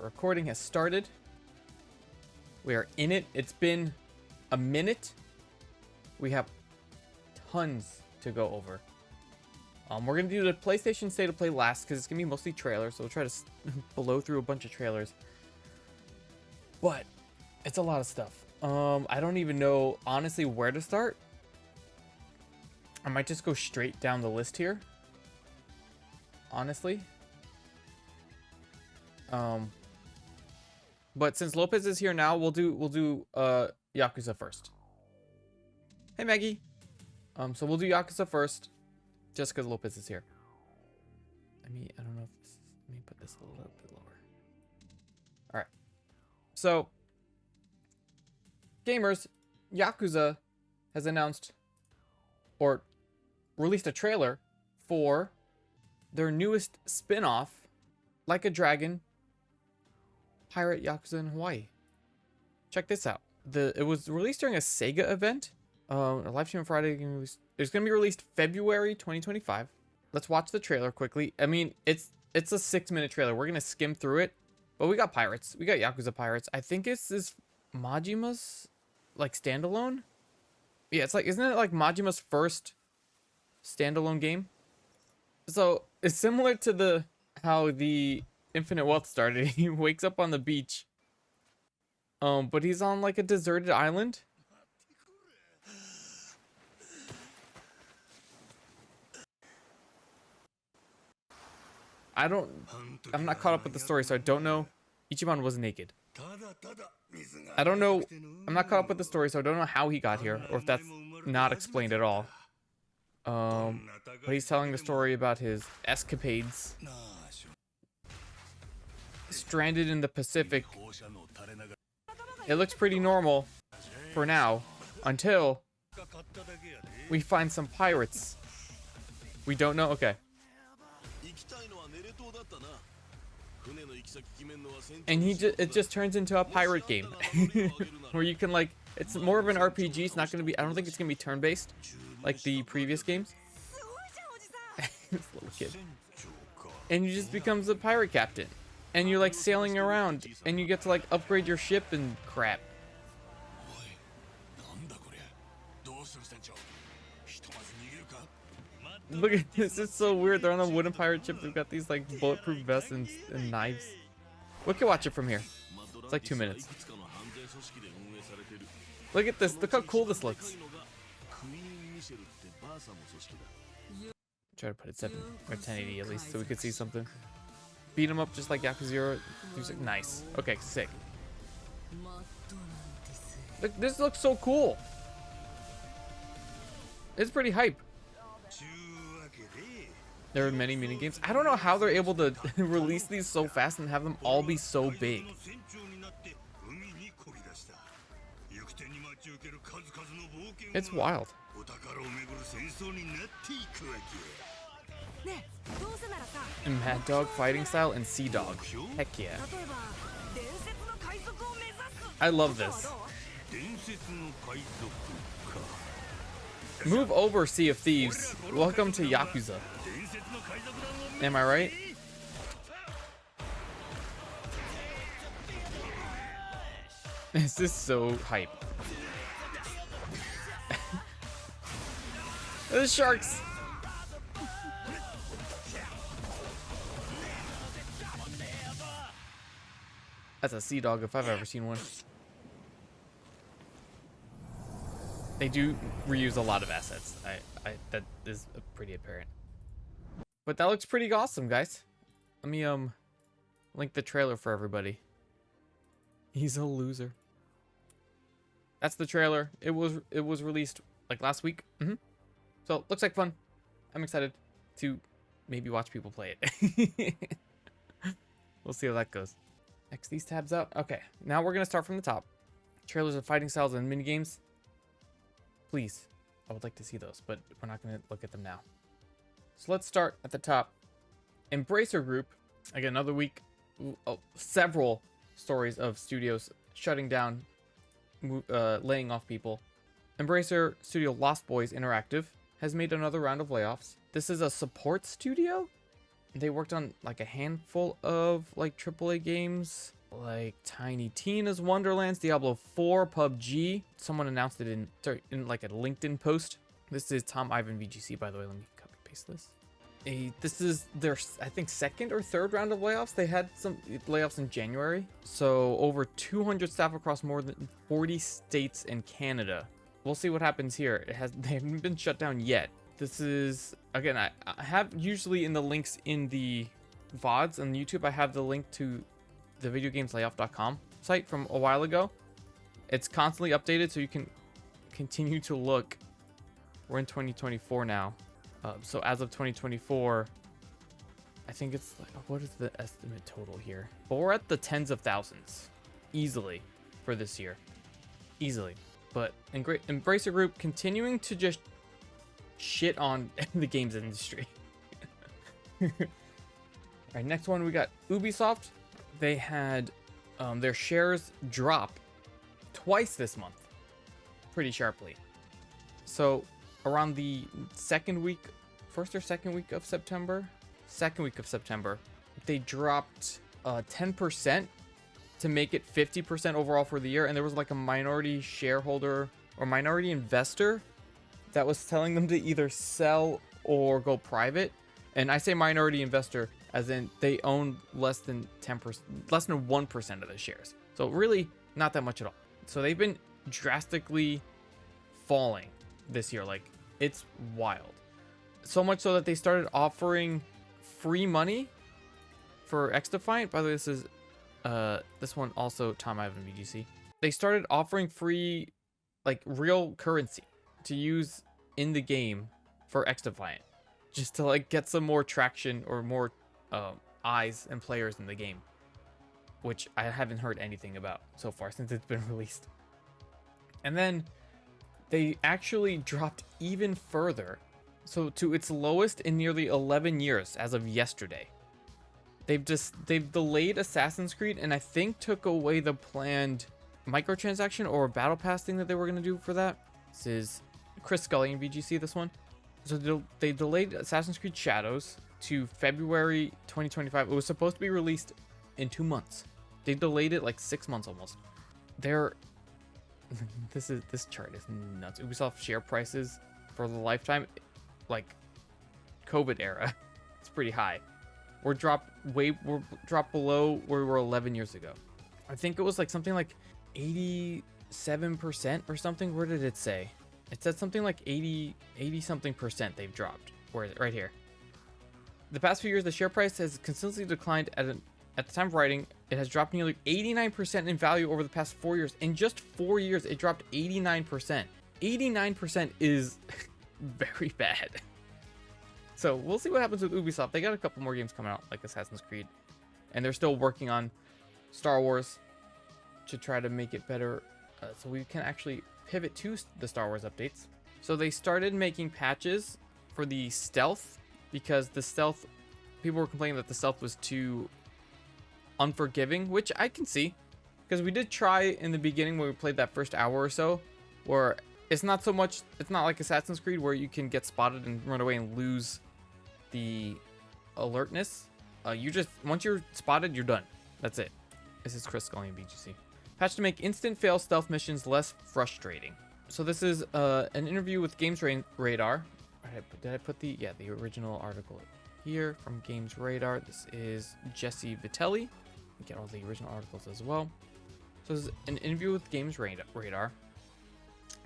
recording has started. We are in it. It's been a minute. We have tons to go over. We're going to do the PlayStation State of Play last because it's going to be mostly trailers. So we'll try to blow through a bunch of trailers. But it's a lot of stuff. I don't even know, honestly, where to start. I might just go straight down the list here. Honestly. But since Lopez is here now, we'll do Yakuza first. Hey Maggie. So we'll do Yakuza first, just because Lopez is here. I don't know if this is, let me put this a little bit lower. All right. So, gamers, Yakuza has announced or released a trailer for their newest spin-off, Like a Dragon, Pirate Yakuza in Hawaii. Check this out. It was released during a Sega event. A live stream on Friday. It's going to be released February 2025. Let's watch the trailer quickly. I mean, it's a 6-minute trailer. We're going to skim through it. But we got pirates. We got Yakuza pirates. I think it's this Majima's like standalone. Yeah, it's like, isn't it like Majima's first standalone game? So it's similar to how the Infinite Wealth started. He wakes up on the beach. But he's on like a deserted island. I'm not caught up with the story, so I don't know. Ichiban was naked. I don't know. I'm not caught up with the story, so I don't know how he got here, or if that's not explained at all. But he's telling the story about his escapades. Stranded in the Pacific. It looks pretty normal for now, until we find some pirates. We don't know. Okay. And it just turns into a pirate game where you can like, it's more of an RPG. It's not going to be, I don't think it's going to be turn-based like the previous games. This little kid. And you just becomes a pirate captain. And you're like sailing around and you get to like upgrade your ship and crap. Look at this, it's so weird. They're on a wooden pirate ship. They've got these like bulletproof vests and knives. We can watch it from here. It's like 2 minutes. Look at this. Look how cool this looks. Try to put it 7 or 1080 at least so we could see something. Beat him up just like Yakuza 0. Nice. Okay, sick. Look, this looks so cool. It's pretty hype. There are many mini games. I don't know how they're able to release these so fast and have them all be so big. It's wild. Mad Dog fighting style and Sea Dog. Heck yeah. I love this. Move over, Sea of Thieves. Welcome to Yakuza. Am I right? This is so hype. The sharks. That's a Sea Dog if I've ever seen one. They do reuse a lot of assets. That is pretty apparent. But that looks pretty awesome, guys. Let me link the trailer for everybody. He's a loser. That's the trailer. It was released like last week. So looks like fun. I'm excited to maybe watch people play it. We'll see how that goes. X these tabs out. Okay, now we're gonna start from the top. Trailers of fighting styles and minigames. Please, I would like to see those, but we're not gonna look at them now. So let's start at the top. Embracer Group. Again, another week. Several stories of studios shutting down, laying off people. Embracer studio Lost Boys Interactive has made another round of layoffs. This is a support studio? They worked on like a handful of like AAA games, like Tiny Tina's Wonderlands, Diablo 4, PUBG. Someone announced it in like a LinkedIn post. This is Tom Ivan VGC, by the way. Let me copy paste this. This is their, I think, second or third round of layoffs. They had some layoffs in January. So over 200 staff across more than 40 states and Canada. We'll see what happens here. They haven't been shut down yet. This is, again, I have usually in the links in the VODs on YouTube, I have the link to the videogameslayoff.com site from a while ago. It's constantly updated, so you can continue to look. We're in 2024 now. So as of 2024, I think it's like, what is the estimate total here? But we're at the tens of thousands easily for this year. Easily. But Embracer Group continuing to just shit on the games industry. All right, next one we got Ubisoft. They had their shares drop twice this month, pretty sharply. So around the first or second week of September, they dropped 10% to make it 50% overall for the year. And there was like a minority shareholder or minority investor that was telling them to either sell or go private. And I say minority investor as in they own less than 10%, less than 1% of the shares. So really not that much at all. So they've been drastically falling this year. Like, it's wild. So much so that they started offering free money for XDefiant. By the way, this is this one also Tom Ivan VGC. They started offering free, like, real currency to use in the game for XDefiant, just to like get some more traction or more eyes and players in the game, which I haven't heard anything about so far since it's been released. And then they actually dropped even further, so to its lowest in nearly 11 years as of yesterday. They've delayed Assassin's Creed and I think took away the planned microtransaction or battle pass thing that they were going to do for that. This is Chris Scully in VGC, this one. So they delayed Assassin's Creed Shadows to February 2025. It was supposed to be released in 2 months. They delayed it like 6 months almost. This chart is nuts. Ubisoft share prices for the lifetime, like COVID era, it's pretty high. We're dropped below where we were 11 years ago. I think it was like something like 87% or something. Where did it say? It said something like 80 something percent they've dropped. Where is it? Right here. The past few years, the share price has consistently declined at the time of writing. It has dropped nearly 89% in value over the past 4 years. In just 4 years, it dropped 89%. 89% is very bad. So we'll see what happens with Ubisoft. They got a couple more games coming out, like Assassin's Creed, and they're still working on Star Wars to try to make it better, so we can actually pivot to the Star Wars updates. So they started making patches for the stealth, because the stealth, people were complaining that the stealth was too unforgiving, which I can see, because we did try in the beginning when we played that first hour or so, where it's not like Assassin's Creed where you can get spotted and run away and lose the alertness. Once you're spotted, you're done. That's it. This is Chris Scully in BGC. Patch to make instant fail stealth missions less frustrating. So this is an interview with Games Radar. Did I put the original article here from Games Radar? This is Jesse Vitelli. You get all the original articles as well. So this is an interview with Games Radar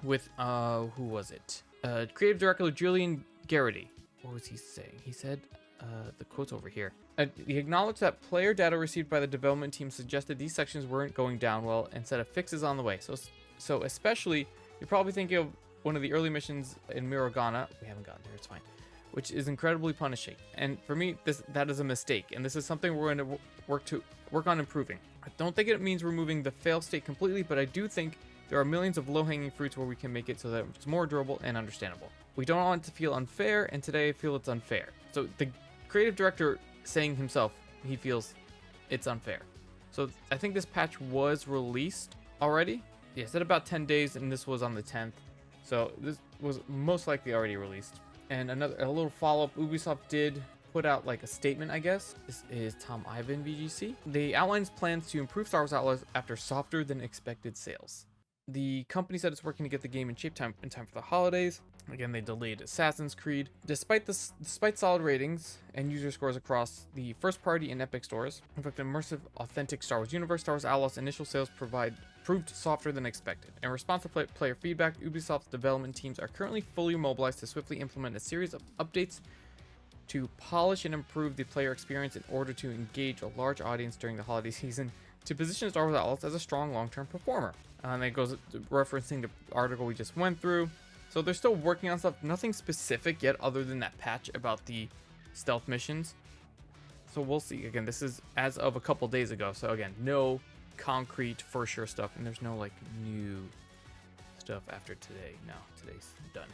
with who was it? Creative director Julian Garrity. What was he saying? He said, the quote's over here. He acknowledged that player data received by the development team suggested these sections weren't going down well and said a fix is on the way. So especially, you're probably thinking of one of the early missions in Mirogana. We haven't gotten there, it's fine. Which is incredibly punishing. And for me, that is a mistake. And this is something we're going to work on improving. I don't think it means removing the fail state completely, but I do think there are millions of low-hanging fruits where we can make it so that it's more durable and understandable. We don't want it to feel unfair, and today I feel it's unfair. So the creative director saying himself, he feels it's unfair. So I think this patch was released already. Yeah, it said about 10 days, and this was on the 10th. So this was most likely already released. And a little follow-up, Ubisoft did put out like a statement, I guess. This is Tom Ivan VGC. They outlines plans to improve Star Wars Outlaws after softer than expected sales. The company said it's working to get the game in shape in time for the holidays. Again, they delayed Assassin's Creed. Despite solid ratings and user scores across the first party and Epic stores, in fact, immersive, authentic Star Wars universe, Star Wars Outlaws initial sales proved softer than expected. In response to player feedback, Ubisoft's development teams are currently fully mobilized to swiftly implement a series of updates to polish and improve the player experience in order to engage a large audience during the holiday season to position Star Wars Outlaws as a strong long-term performer. And it goes referencing the article we just went through. So they're still working on stuff, nothing specific yet other than that patch about the stealth missions. So we'll see. Again, this is as of a couple days ago. So again, no concrete for sure stuff, and there's no like new stuff after today. No, today's done.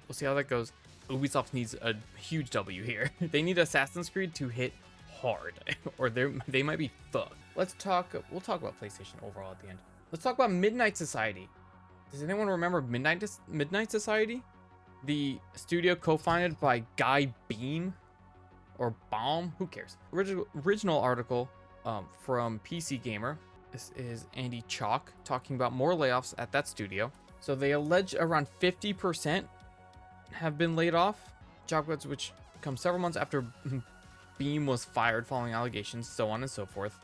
We'll see how that goes. Ubisoft needs a huge W here. They need Assassin's Creed to hit hard, or they might be fucked. We'll talk about PlayStation overall at the end. Let's talk about Midnight Society. Does anyone remember Midnight Society? The studio co-founded by Guy Beam or Baum, who cares? Original article from PC Gamer. This is Andy Chalk talking about more layoffs at that studio. So they allege around 50% have been laid off. Job cuts which come several months after Beam was fired following allegations, so on and so forth.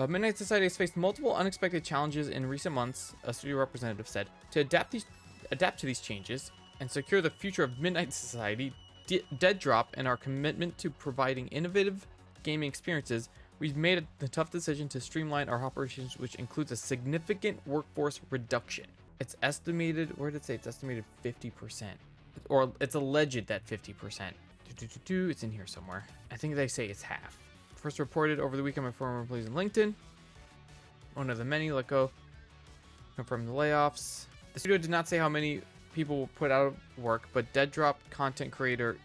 Midnight Society has faced multiple unexpected challenges in recent months, a studio representative said. To adapt to these changes and secure the future of Midnight Society, Dead Drop, and our commitment to providing innovative gaming experiences, we've made the tough decision to streamline our operations, which includes a significant workforce reduction. It's estimated, where did it say? It's estimated 50%. Or it's alleged that 50%. It's in here somewhere. I think they say it's half. First reported over the weekend by former employees in LinkedIn. One of the many let go. Confirmed the layoffs. The studio did not say how many people were put out of work, but Dead Drop content creator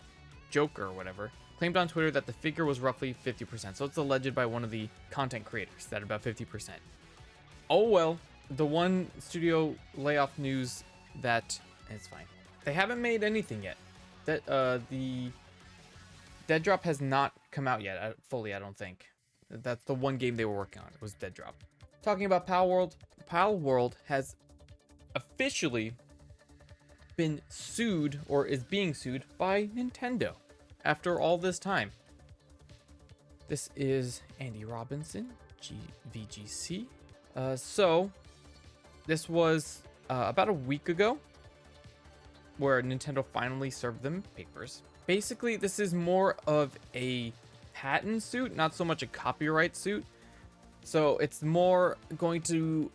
Joker or whatever claimed on Twitter that the figure was roughly 50%. So it's alleged by one of the content creators that about 50%. Oh well, the one studio layoff news that it's fine. They haven't made anything yet. That the Dead Drop has not come out yet fully, I don't think. That's the one game they were working on. It was Dead Drop. Talking about Palworld. Palworld has officially been sued, or is being sued, by Nintendo after all this time. This is Andy Robinson, VGC. So this was about a week ago where Nintendo finally served them papers. Basically, this is more of a patent suit, not so much a copyright suit. So it's more going to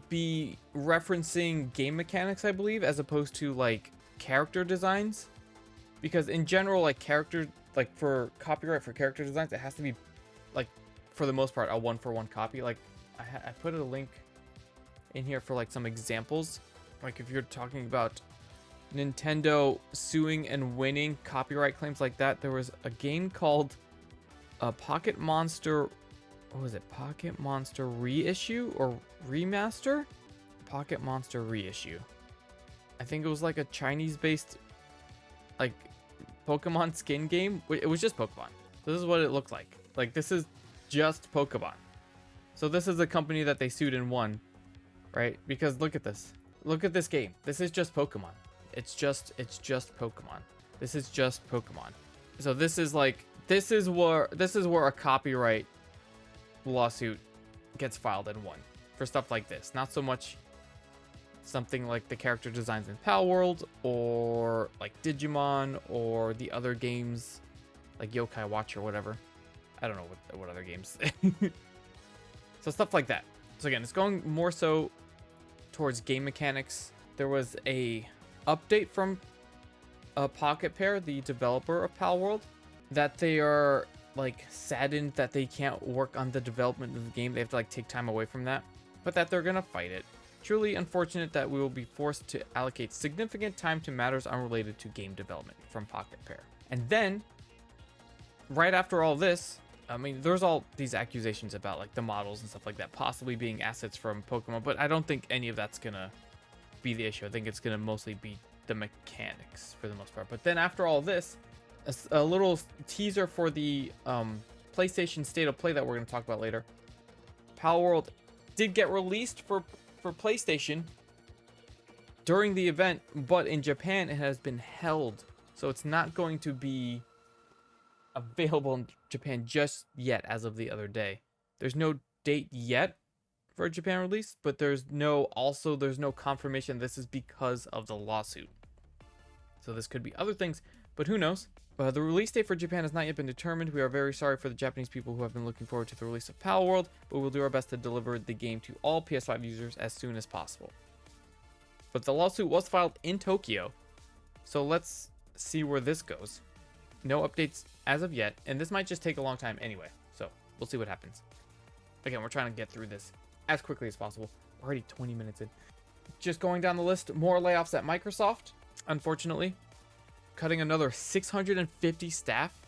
be referencing game mechanics, I believe, as opposed to like character designs. Because in general, like for copyright for character designs, it has to be like, for the most part, a 1-for-1 copy. Like I put a link in here for like some examples. Like if you're talking about Nintendo suing and winning copyright claims like that, there was a game called Pocket Monster. What was it? Pocket Monster Reissue or Remaster? Pocket Monster Reissue. I think it was like a Chinese-based like Pokemon skin game. It was just Pokemon. This is what it looked like. Like this is just Pokemon. So this is a company that they sued and won, right? Because look at this. Look at this game. This is just Pokemon. It's just Pokemon. This is just Pokemon. So this is where a copyright lawsuit gets filed and won for stuff like this. Not so much something like the character designs in Palworld or like Digimon or the other games like Yokai Watch or whatever. I don't know what other games. So stuff like that. So again, it's going more so towards game mechanics. There was a update from Pocket Pair, the developer of Palworld, that they are like saddened that they can't work on the development of the game. They have to like take time away from that, but that they're gonna fight it. Truly unfortunate that we will be forced to allocate significant time to matters unrelated to game development, from Pocket Pair. And then right after all this, I mean, there's all these accusations about like the models and stuff like that possibly being assets from Pokemon, but I don't think any of that's gonna be the issue. I think it's gonna mostly be the mechanics for the most part. But then after all this, a little teaser for the PlayStation State of Play that we're going to talk about later. Palworld did get released for PlayStation during the event, but in Japan it has been held, so it's not going to be available in Japan just yet as of the other day. There's no date yet for a Japan release, but there's no confirmation this is because of the lawsuit. So this could be other things, but who knows? The release date for Japan has not yet been determined. We are very sorry for the Japanese people who have been looking forward to the release of Palworld, but we'll do our best to deliver the game to all PS5 users as soon as possible. But the lawsuit was filed in Tokyo, so let's see where this goes. No updates as of yet, and this might just take a long time anyway, so we'll see what happens. Again, we're trying to get through this as quickly as possible. We're already 20 minutes in. Just going down the list, more layoffs at Microsoft, unfortunately. Cutting another 650 staff.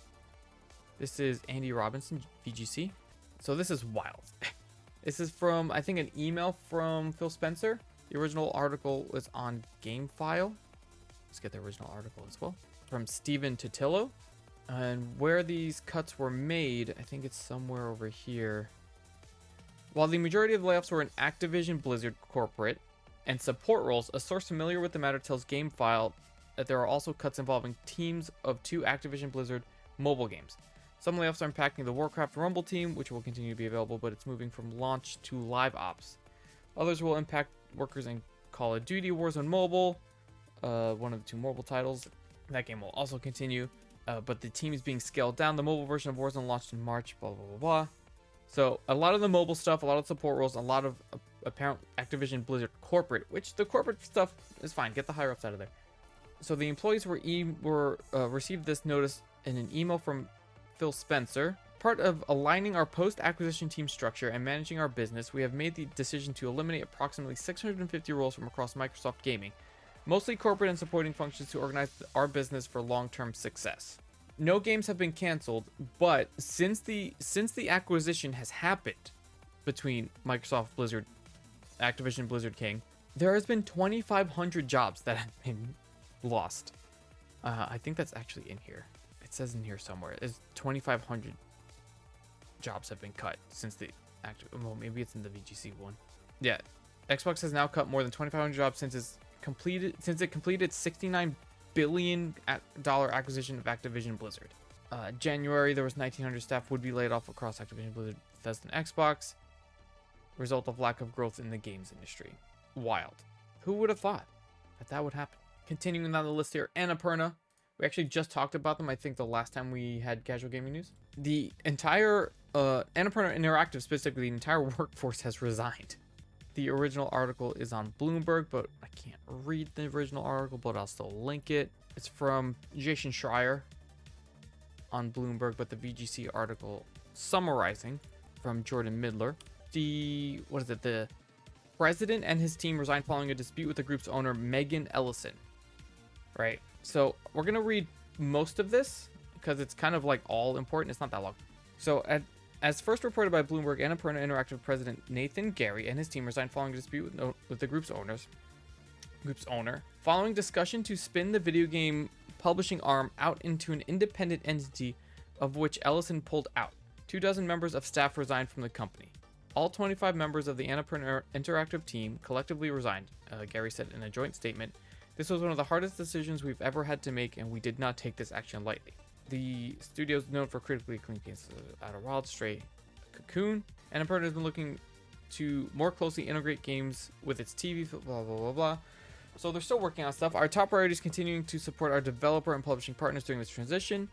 This is Andy Robinson, VGC. So this is wild. This is from, I think, an email from Phil Spencer. The original article is on GameFile. Let's get the original article as well. From Steven Totillo. And where these cuts were made, I think it's somewhere over here. While the majority of the layoffs were in Activision Blizzard corporate and support roles, a source familiar with the matter tells GameFile that there are also cuts involving teams of 2 Activision Blizzard mobile games. Some layoffs are impacting the Warcraft Rumble team, which will continue to be available, but it's moving from launch to live ops. Others will impact workers in Call of Duty Warzone Mobile, one of the 2 mobile titles. That game will also continue, but the team is being scaled down. The mobile version of Warzone launched in March, blah, blah, blah, blah. So a lot of the mobile stuff, a lot of support roles, a lot of apparent Activision Blizzard corporate, which the corporate stuff is fine. Get the higher ups out of there. So the employees received this notice in an email from Phil Spencer. Part of aligning our post-acquisition team structure and managing our business, we have made the decision to eliminate approximately 650 roles from across Microsoft Gaming, mostly corporate and supporting functions to organize our business for long-term success. No games have been canceled, but since the acquisition has happened between Microsoft Blizzard, Activision Blizzard King, there has been 2,500 jobs that have been lost. I think that's actually in here. It says in here somewhere. It's 2,500 jobs have been cut since the well, maybe it's in the VGC one. Yeah, Xbox has now cut more than 2,500 jobs since it completed $69 billion acquisition of Activision Blizzard. January, there was 1,900 staff would be laid off across Activision Blizzard, Bethesda, and Xbox. Result of lack of growth in the games industry. Wild. Who would have thought that would happen? Continuing down the list here, Annapurna. We actually just talked about them, I think, the last time we had casual gaming news. The entire Annapurna Interactive, specifically, the entire workforce has resigned. The original article is on Bloomberg, but I can't read the original article, but I'll still link it. It's from Jason Schreier on Bloomberg, but the VGC article summarizing from Jordan Midler. The president and his team resigned following a dispute with the group's owner, Megan Ellison. Right? So we're going to read most of this because it's kind of like all important. It's not that long. So as first reported by Bloomberg, Annapurna Interactive president Nathan Gary and his team resigned following a dispute with the group's owner. Following discussion to spin the video game publishing arm out into an independent entity of which Ellison pulled out. 24 members of staff resigned from the company. All 25 members of the Annapurna Interactive team collectively resigned, Gary said in a joint statement. This was one of the hardest decisions we've ever had to make, and we did not take this action lightly. The studio is known for critically acclaimed games Outer Wilds, Stray, Cocoon. Annapurna has been looking to more closely integrate games with its TV, blah, blah, blah, blah. So they're still working on stuff. Our top priority is continuing to support our developer and publishing partners during this transition.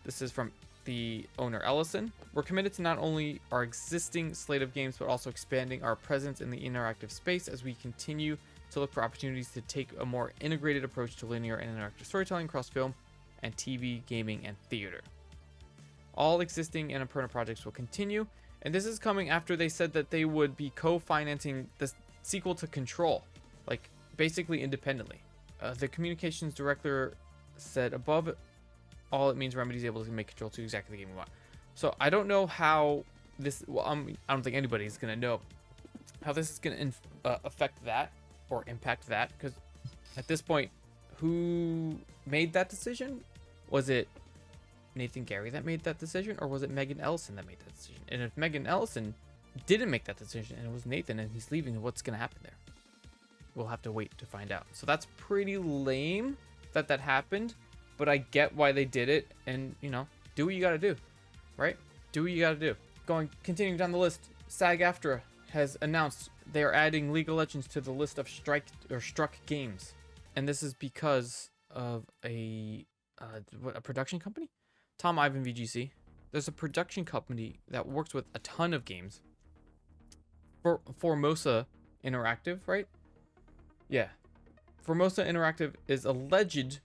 This is from the owner, Ellison. We're committed to not only our existing slate of games, but also expanding our presence in the interactive space as we continue to look for opportunities to take a more integrated approach to linear and interactive storytelling across film and TV, gaming, and theater. All existing Annapurna projects will continue, and this is coming after they said that they would be co-financing the sequel to Control, like basically independently. The communications director said above all, it means Remedy is able to make Control 2 exactly the game we want. So I don't know how this, well, I don't think anybody's going to know how this is going to affect that or impact that, because at this point, who made that decision? Was it Nathan Gary that made that decision, or was it Megan Ellison that made that decision? And if Megan Ellison didn't make that decision and it was Nathan and he's leaving, what's going to happen there? We'll have to wait to find out. So that's pretty lame that that happened, but I get why they did it. And, you know, do what you got to do, right? Do what you got to do. Continuing down the list, SAG-AFTRA has announced they are adding League of Legends to the list of struck games. And this is because of a production company? Tom Ivan VGC. There's a production company that works with a ton of games. Formosa Interactive, right? Yeah. Formosa Interactive is alleged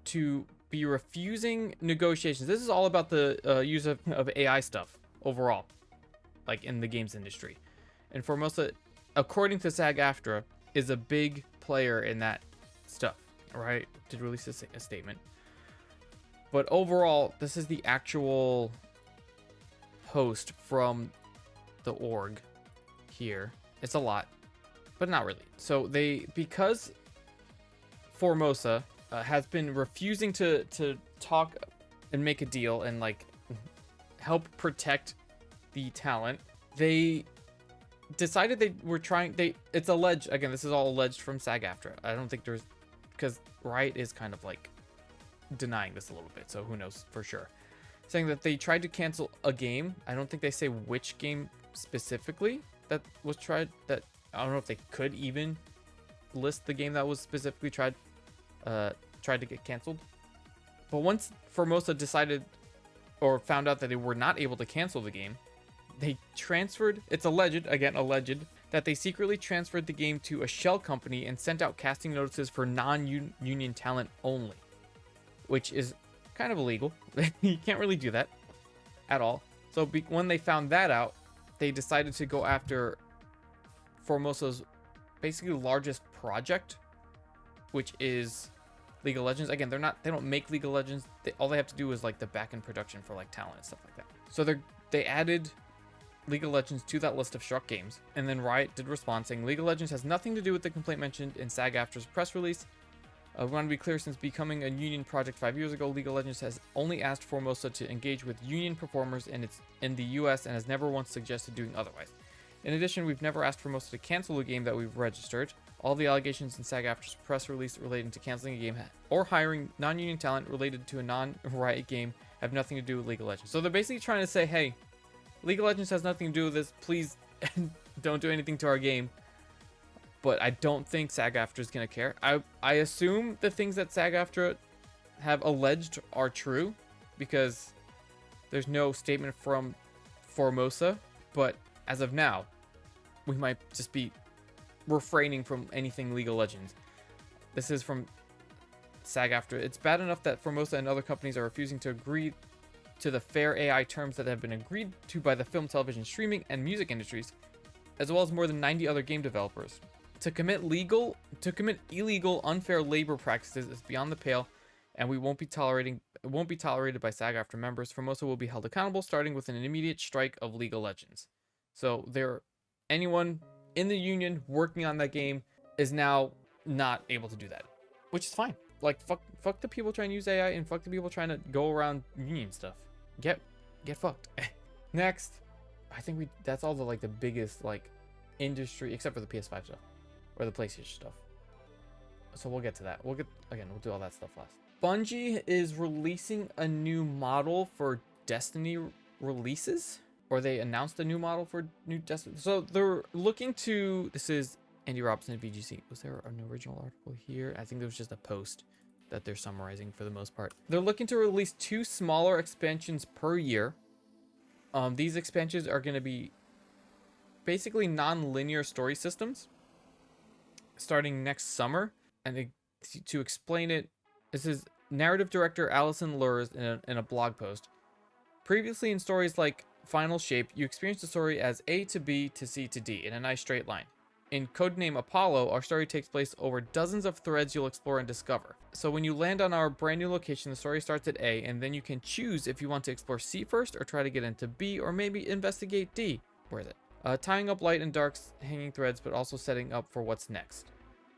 to be refusing negotiations. This is all about the use of AI stuff overall, like in the games industry. And Formosa, according to SAG-AFTRA, is a big player in that stuff, right? Did release a statement. But overall, this is the actual post from the org here. It's a lot, but not really. So because Formosa has been refusing to talk and make a deal and like help protect the talent, they decided they were trying. It's alleged, again, this is all alleged from SAG-AFTRA. I don't think there's, because Riot is kind of like denying this a little bit, so who knows for sure, saying that they tried to cancel a game. I don't think they say which game specifically that was tried. That I don't know if they could even list the game that was specifically tried to get canceled. But once Formosa decided or found out that they were not able to cancel the game, they transferred, it's alleged, again alleged, that they secretly transferred the game to a shell company and sent out casting notices for non-union talent only, which is kind of illegal. You can't really do that at all. So when they found that out, they decided to go after Formosa's basically largest project, which is League of Legends. Again, they don't make League of Legends. All they have to do is like the back-end production for like talent and stuff like that. So they added League of Legends to that list of struck games, and then Riot did respond saying League of Legends has nothing to do with the complaint mentioned in SAG-AFTRA's press release. We want to be clear, since becoming a union project 5 years ago, League of Legends has only asked Formosa to engage with union performers in the US and has never once suggested doing otherwise. In addition, we've never asked Formosa to cancel a game that we've registered. All the allegations in SAG-AFTRA's press release relating to canceling a game or hiring non-union talent related to a non-Riot game have nothing to do with League of Legends. So they're basically trying to say, hey, League of Legends has nothing to do with this. Please don't do anything to our game. But I don't think SAG-AFTRA is going to care. I assume the things that SAG-AFTRA have alleged are true, because there's no statement from Formosa. But as of now, we might just be refraining from anything League of Legends. This is from SAG-AFTRA. It's bad enough that Formosa and other companies are refusing to agree to the fair AI terms that have been agreed to by the film, television, streaming, and music industries, as well as more than 90 other game developers. To commit illegal, unfair labor practices is beyond the pale, and it won't be tolerated by SAG-AFTRA members. Formosa will be held accountable, starting with an immediate strike of League of Legends. So anyone in the union working on that game is now not able to do that, which is fine. Like, fuck the people trying to use AI, and fuck the people trying to go around union stuff. Get fucked. Next, I think that's all the biggest industry, except for the PS5 stuff or the PlayStation stuff. So we'll get to that. We'll do all that stuff last. Bungie is releasing a new model for Destiny releases, or they announced a new model for new Destiny. So they're looking to, this is Andy Robinson at VGC. Was there an original article here? I think there was just a post that they're summarizing for the most part. They're looking to release 2 smaller expansions per year. These expansions are going to be basically non-linear story systems starting next summer. And to explain it, this is narrative director Allison Lurs in a blog post. Previously in stories like Final Shape, you experience the story as A to B to C to D in a nice straight line. In Codename Apollo, our story takes place over dozens of threads you'll explore and discover. So when you land on our brand new location, the story starts at A, and then you can choose if you want to explore C first, or try to get into B, or maybe investigate D. Where is it? Tying up light and dark hanging threads, but also setting up for what's next.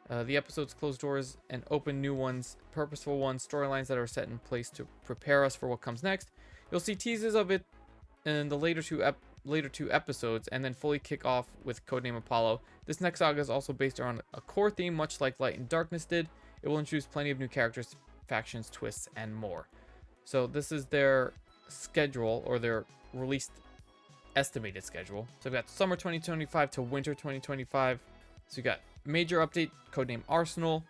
The episodes close doors and open new ones, purposeful ones, storylines that are set in place to prepare us for what comes next. You'll see teases of it in the later two episodes, and then fully kick off with Codename Apollo. This next saga is also based around a core theme, much like Light and Darkness did. It will introduce plenty of new characters, factions, twists, and more. So this is their schedule, or their released estimated schedule. So we've got summer 2025 to winter 2025. So we got major update, Codename Arsenal.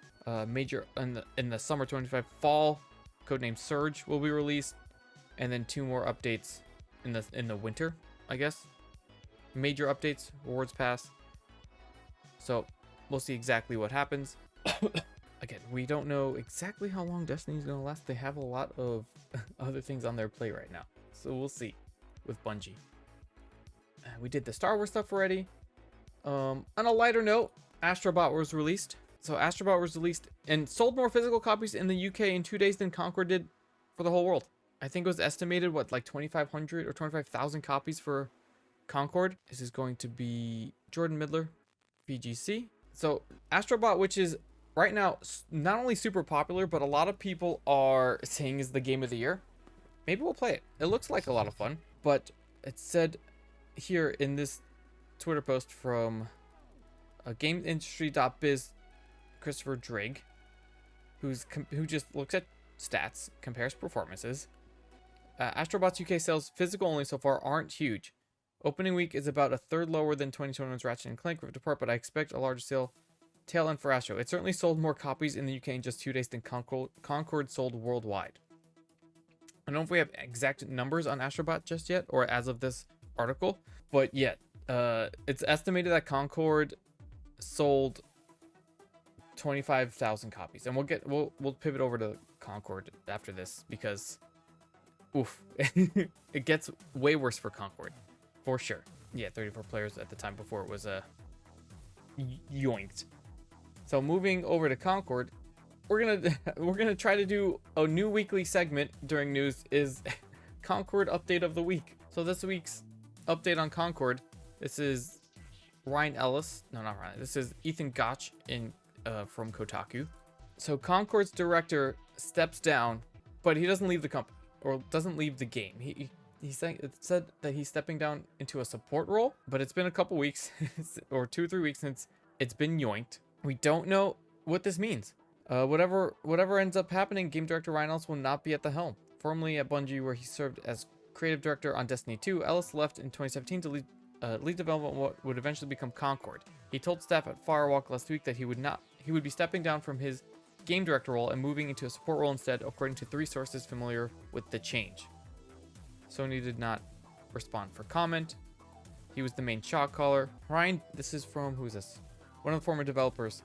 Major in the summer 2025 fall, Codename Surge will be released, and then 2 more updates in the winter, I guess. Major updates, rewards pass. So we'll see exactly what happens. Again, we don't know exactly how long Destiny's gonna last. They have a lot of other things on their plate right now, so we'll see with Bungie. We did the Star Wars stuff already. On a lighter note, Astrobot was released. So Astrobot was released and sold more physical copies in the UK in 2 days than Concord did for the whole world. I think it was estimated, what, like 2,500 or 25,000 copies for Concord. This is going to be Jordan Midler, VGC. So Astrobot, which is right now not only super popular, but a lot of people are saying is the game of the year. Maybe we'll play it. It looks like a lot of fun, but it said here in this Twitter post from GameIndustry.biz, Christopher Drigg, who just looks at stats, compares performances. Astrobot's UK sales, physical only so far, aren't huge. Opening week is about a third lower than 2021's Ratchet & Clank Rift Apart, but I expect a larger sale tail end for Astro. It certainly sold more copies in the UK in just 2 days than Concord sold worldwide. I don't know if we have exact numbers on Astrobot just yet, or as of this article, but yet it's estimated that Concord sold 25,000 copies, and we'll pivot over to Concord after this, because oof, it gets way worse for Concord for sure. Yeah, 34 players at the time before it was yoinked. So moving over to Concord, we're gonna try to do a new weekly segment during news, is Concord update of the week. So this week's update on Concord, this is Ryan Ellis. No, not Ryan. This is Ethan Gotch from Kotaku. So Concord's director steps down, but he doesn't leave the company, or doesn't leave the game. He said that he's stepping down into a support role, but it's been a couple weeks or 2 or 3 weeks since it's been yoinked. We don't know what this means. Whatever ends up happening, game director Ryan Ellis will not be at the helm. Formerly at Bungie, where he served as creative director on Destiny 2, Ellis left in 2017 to lead development of what would eventually become Concord. He told staff at Firewalk last week that he would be stepping down from his game director role and moving into a support role instead, according to 3 sources familiar with the change. Sony did not respond for comment. He was the main shot caller. Ryan, this is from, who is this? One of the former developers.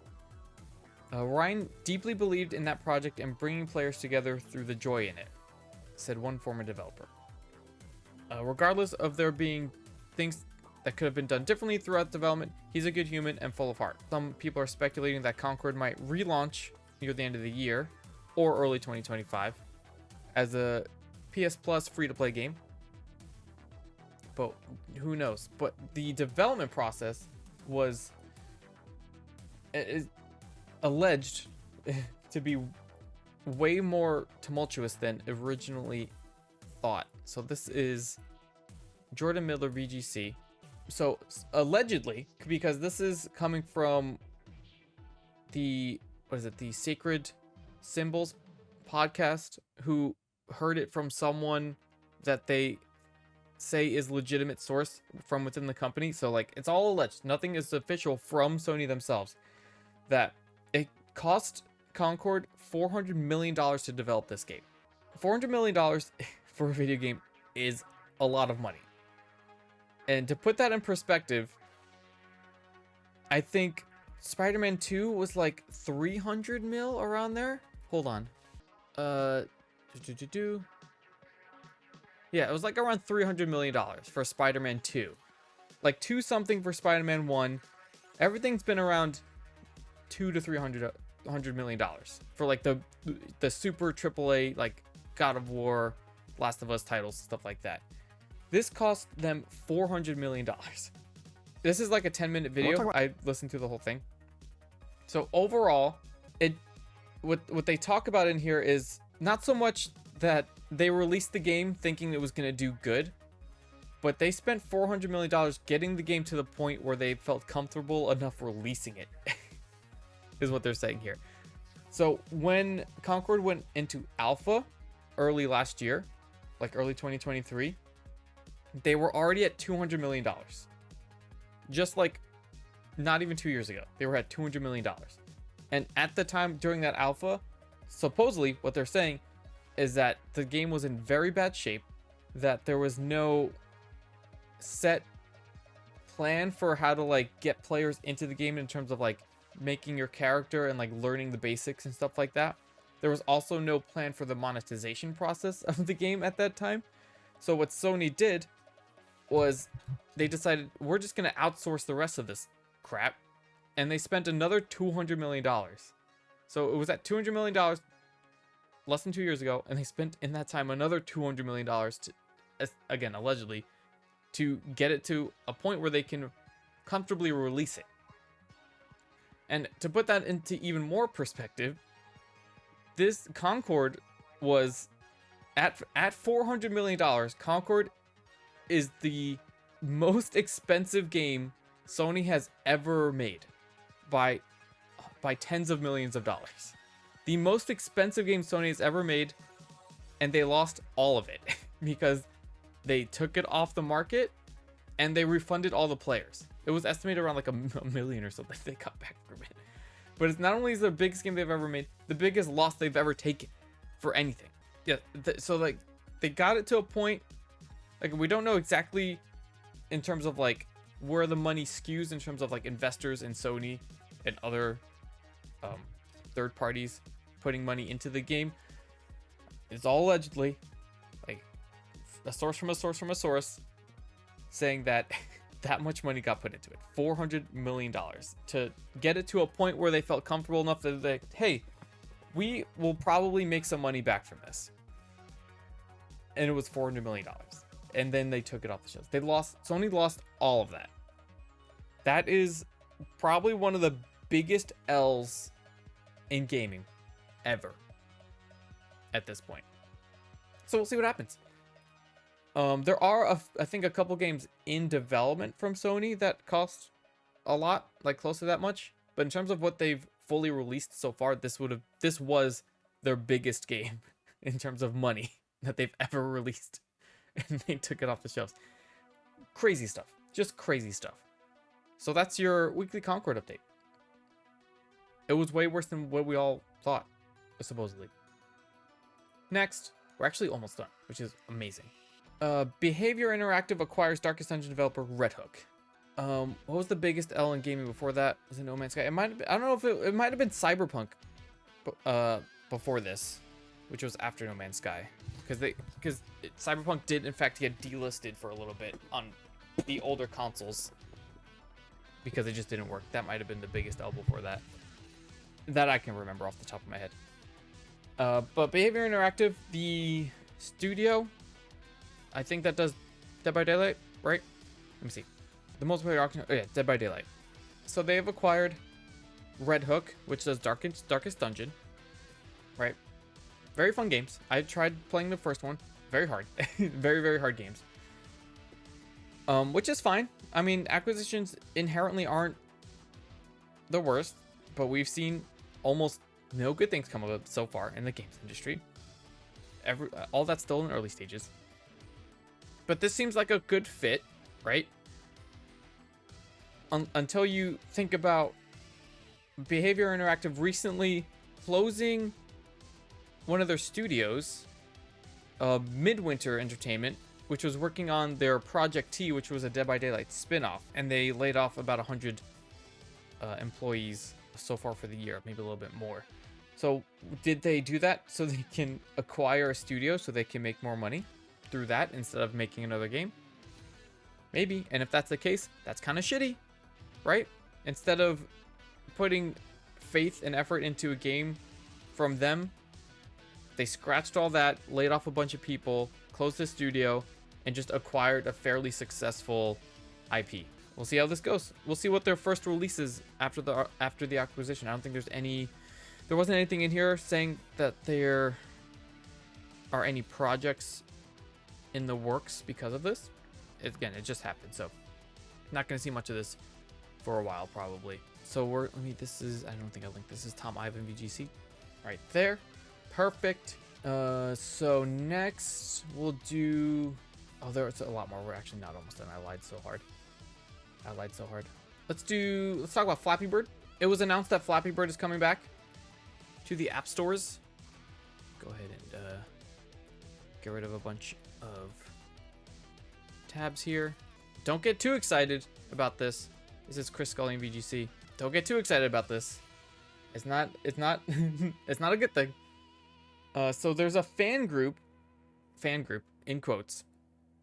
Ryan deeply believed in that project and bringing players together through the joy in it, said one former developer. Regardless of there being things that could have been done differently throughout development, he's a good human and full of heart. Some people are speculating that Concord might relaunch near the end of the year or early 2025 as a PS Plus free-to-play game, but who knows? But the development process was alleged to be way more tumultuous than originally thought. So this is Jordan Miller, VGC. So allegedly, because this is coming from the the Sacred Symbols podcast, who heard it from someone that they say is legitimate source from within the company. So like, it's all alleged, nothing is official from Sony themselves, that it cost Concord $400 million to develop this game. $400 million for a video game is a lot of money. And to put that in perspective, I think Spider-Man 2 was like 300 mil, around there. Hold on. Yeah, it was like around $300 million for Spider-Man 2. Like 2 something for Spider-Man 1. Everything's been around $200 to $300 million for like the super AAA, like God of War, Last of Us titles, stuff like that. This cost them $400 million. This is like a 10-minute video. I listened to the whole thing So overall, what they talk about in here is not so much that they released the game thinking it was going to do good, but they spent $400 million getting the game to the point where they felt comfortable enough releasing it, is what they're saying here. So when Concord went into alpha early last year, like early 2023, they were already at $200 million. Just like not even 2 years ago, they were at $200 million. And at the time during that alpha, supposedly what they're saying is that the game was in very bad shape, that there was no set plan for how to like get players into the game in terms of like making your character and like learning the basics and stuff like that. There was also no plan for the monetization process of the game at that time. So what Sony did was they decided, we're just going to outsource the rest of this crap. And they spent another $200 million. So it was at $200 million less than 2 years ago. And they spent in that time another $200 million to, again, allegedly, to get it to a point where they can comfortably release it. And to put that into even more perspective, this Concord was at $400 million. Concord is the most expensive game Sony has ever made by tens of millions of dollars. The most expensive game Sony has ever made, and they lost all of it because they took it off the market and they refunded all the players. It was estimated around like a million or something they got back from it. But it's not only is the biggest game they've ever made, the biggest loss they've ever taken for anything. Yeah, so like they got it to a point, like we don't know exactly in terms of like where the money skews in terms of like investors in Sony and other third parties putting money into the game. It's all allegedly, like a source from a source from a source saying that that much money got put into it. $400 million to get it to a point where they felt comfortable enough that they, hey, we will probably make some money back from this. And it was $400 million. And then they took it off the shelves. Sony lost all of that. That is probably one of the biggest L's in gaming ever at this point. So we'll see what happens. There are, I think, a couple games in development from Sony that cost a lot, like close to that much. But in terms of what they've fully released so far, this was their biggest game in terms of money that they've ever released. And they took it off the shelves. Crazy stuff. Just crazy stuff. So that's your weekly Concord update. It was way worse than what we all thought, supposedly. Next, we're actually almost done, which is amazing. Behavior Interactive acquires Darkest Dungeon developer Red Hook. What was the biggest L in gaming before that? Was it No Man's Sky? It might have been, I don't know if it might have been Cyberpunk before this, which was after No Man's Sky. Because Cyberpunk did in fact get delisted for a little bit on the older consoles because it just didn't work. That might have been the biggest L before that. That I can remember off the top of my head. But Behavior Interactive, the studio, I think that does Dead by Daylight, right? Let me see. The multiplayer auction, oh yeah, Dead by Daylight. So they have acquired Red Hook, which does Darkest Dungeon, right? Very fun games. I tried playing the first one. Very hard. Very, very hard games. Which is fine. I mean, acquisitions inherently aren't the worst, but we've seen almost no good things come of it so far in the games industry. All that's still in early stages. But this seems like a good fit, right? Until you think about Behavior Interactive recently closing one of their studios, Midwinter Entertainment, which was working on their Project T, which was a Dead by Daylight spin-off, and they laid off about 100 employees so far for the year, maybe a little bit more. So did they do that so they can acquire a studio so they can make more money through that instead of making another game? Maybe. And if that's the case, that's kind of shitty, right? Instead of putting faith and effort into a game from them, they scratched all that, laid off a bunch of people, closed the studio, and just acquired a fairly successful IP. we'll see how this goes. We'll see what their first release is after the acquisition. I don't think there wasn't anything in here saying that there are any projects in the works because of this. Again, it just happened, so not going to see much of this for a while probably. So this is, I don't think I linked, this is Tom Ivan VGC right there. Perfect. So next we'll do, there's a lot more. We're actually not almost done. I lied so hard. Let's talk about Flappy Bird. It was announced that Flappy Bird is coming back to the app stores. Go ahead and get rid of a bunch of tabs here. Don't get too excited about this. This is Chris Scully and VGC. Don't get too excited about this. It's not it's not a good thing. So there's a fan group in quotes,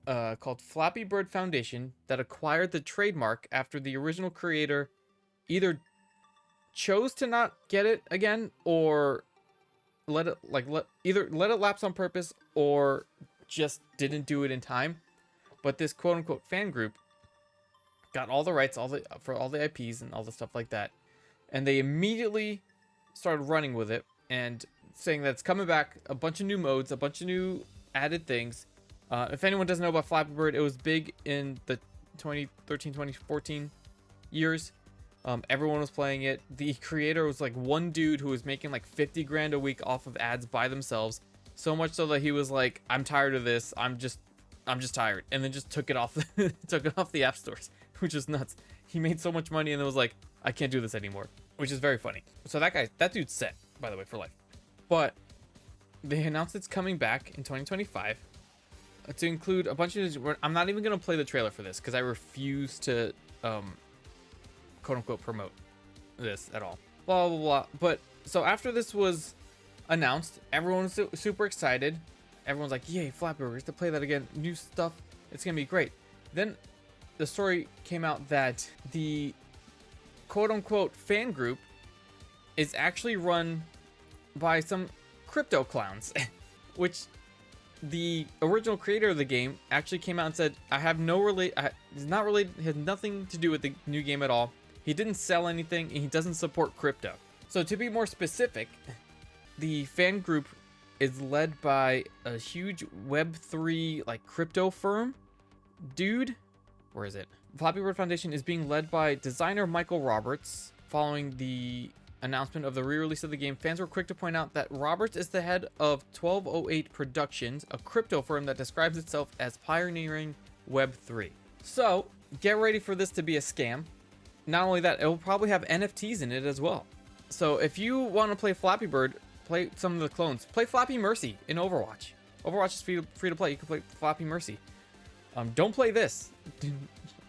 called Flappy Bird Foundation that acquired the trademark after the original creator either chose to not get it again or either let it lapse on purpose or just didn't do it in time. But this quote unquote fan group got all the rights, for all the IPs and all the stuff like that. And they immediately started running with it and saying that it's coming back, a bunch of new modes, a bunch of new added things. If anyone doesn't know about Flappy Bird, it was big in the 2013, 2014 years. Everyone was playing it. The creator was like one dude who was making like 50 grand a week off of ads by themselves. So much so that he was like, I'm tired of this. I'm just tired. And then just took it off the app stores, which is nuts. He made so much money and then was like, I can't do this anymore, which is very funny. So that dude's set, by the way, for life. But they announced it's coming back in 2025 to include a bunch of, I'm not even going to play the trailer for this because I refuse to, quote unquote, promote this at all. Blah, blah, blah. But so after this was announced, everyone was super excited. Everyone's like, yay, Flappy Bird, we have to play that again. New stuff. It's going to be great. Then the story came out that the quote unquote fan group is actually run by some crypto clowns, which the original creator of the game actually came out and said, it's not related, it has nothing to do with the new game at all. He didn't sell anything and he doesn't support crypto. So to be more specific, the fan group is led by a huge Web3 like crypto firm dude. Where is it? Flappy Bird Foundation is being led by designer Michael Roberts. Following the announcement of the re-release of the game, fans were quick to point out that Roberts is the head of 1208 Productions, a crypto firm that describes itself as pioneering Web3. So get ready for this to be a scam. Not only that, it will probably have NFTs in it as well. So if you want to play Flappy Bird, play some of the clones. Play Flappy Mercy in Overwatch. Overwatch is free to play. You can play Flappy Mercy. Don't play this.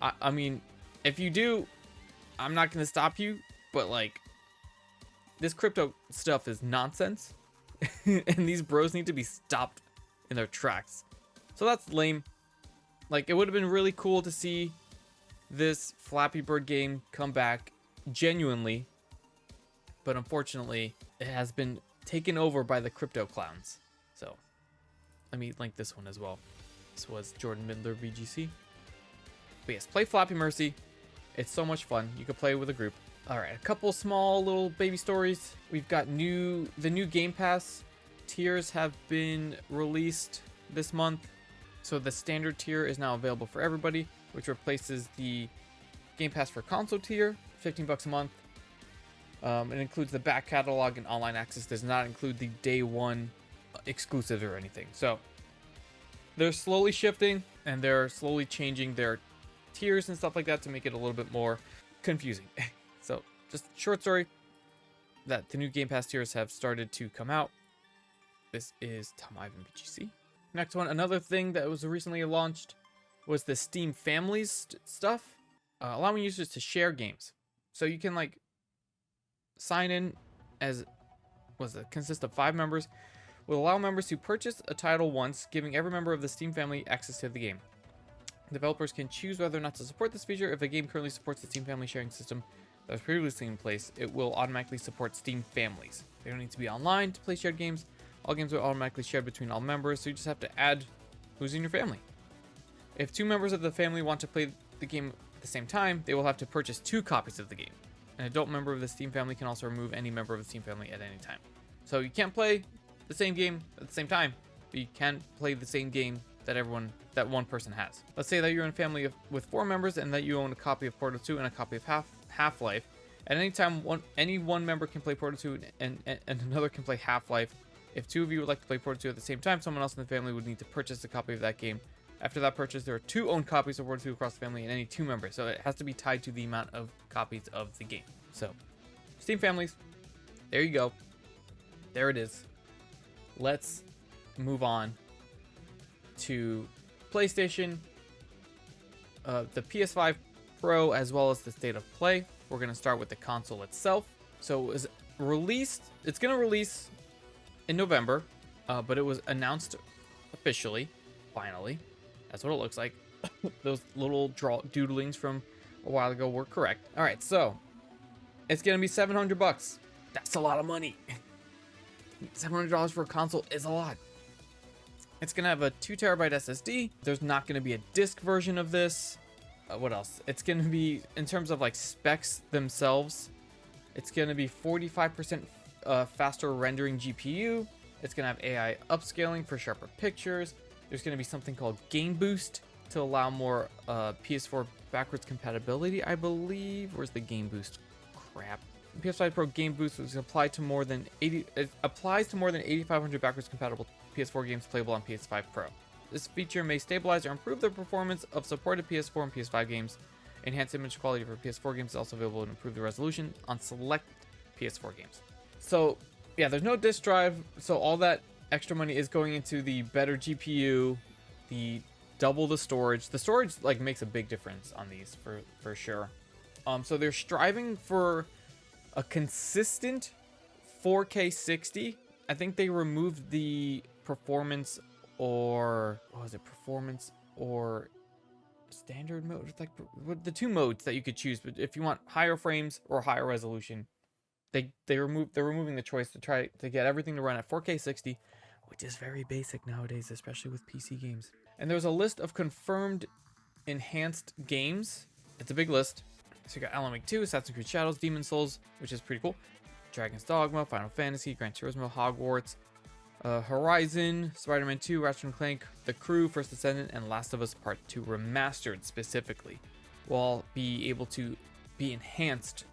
I mean, if you do, I'm not going to stop you, but like, this crypto stuff is nonsense, and these bros need to be stopped in their tracks. So that's lame. Like, it would have been really cool to see this Flappy Bird game come back genuinely, but unfortunately, it has been taken over by the crypto clowns. So, let me link this one as well. This was Jordan Midler VGC. But yes, play Flappy Mercy. It's so much fun. You can play with a group. All right, a couple small little baby stories. We've got the new Game Pass tiers have been released this month. So the standard tier is now available for everybody, which replaces the Game Pass for console tier, $15 a month. It includes the back catalog and online access. Does not include the day one exclusives or anything. So they're slowly shifting and they're slowly changing their tiers and stuff like that to make it a little bit more confusing. So just short story that the new Game Pass tiers have started to come out. This is Tom Ivan BGC. Next one, another thing that was recently launched was the Steam Families stuff, allowing users to share games. So you can like sign in as consists of 5 members, will allow members to purchase a title once, giving every member of the Steam family access to the game. Developers can choose whether or not to support this feature. If a game currently supports the Steam Family sharing system that was previously in place, it will automatically support Steam Families. They don't need to be online to play shared games. All games are automatically shared between all members, so you just have to add who's in your family. If 2 members of the family want to play the game At the same time, they will have to purchase 2 copies of the game. An adult member of the Steam family can also remove any member of the Steam family at any time. So you can't play the same game at the same time, but you can play the same game that one person has. Let's say that you're in a family with 4 members and that you own a copy of Portal 2 and a copy of Half-Life. At any time, any one member can play Portal 2 and another can play Half-Life. If 2 of you would like to play Portal 2 at the same time, someone else in the family would need to purchase a copy of that game. After that purchase, there are 2 owned copies of Portal 2 across the family and any 2 members. So it has to be tied to the amount of copies of the game. So, Steam families, there you go. There it is. Let's move on to PlayStation, the PS5 Pro, as well as the state of play. We're going to start with the console itself. So it was released, it's going to release in November, but it was announced officially, finally. That's what it looks like. Those little doodlings from a while ago were correct. All right, so it's going to be $700. That's a lot of money. $700 for a console is a lot. It's going to have a 2TB SSD. There's not going to be a disc version of this. What else? It's going to be, in terms of like specs themselves, it's going to be 45% faster rendering GPU. It's going to have AI upscaling for sharper pictures. There's going to be something called Game Boost to allow more PS4 backwards compatibility, I believe. Where's the Game Boost crap? PS5 Pro Game Boost was applied to more than 80. It applies to more than 8,500 backwards compatible PS4 games playable on PS5 Pro. This feature may stabilize or improve the performance of supported PS4 and PS5 games. Enhanced image quality for PS4 games is also available to improve the resolution on select PS4 games. So yeah, there's no disk drive, so all that extra money is going into the better GPU, the double the storage. The storage like makes a big difference on these for sure. So they're striving for a consistent 4K 60. I think they removed the performance, or what was it, performance or standard mode. It's like the 2 modes that you could choose, but if you want higher frames or higher resolution, they're removing the choice to try to get everything to run at 4K 60, which is very basic nowadays, especially with PC games. And there's a list of confirmed enhanced games. It's a big list. So you got Alan Wake 2, Assassin's Creed Shadows, Demon's Souls, which is pretty cool, Dragon's Dogma, Final Fantasy, Gran Turismo, Hogwarts, Horizon, Spider-Man 2, Ratchet & Clank, The Crew, First Descendant, and Last of Us Part 2 Remastered specifically will all be able to be enhanced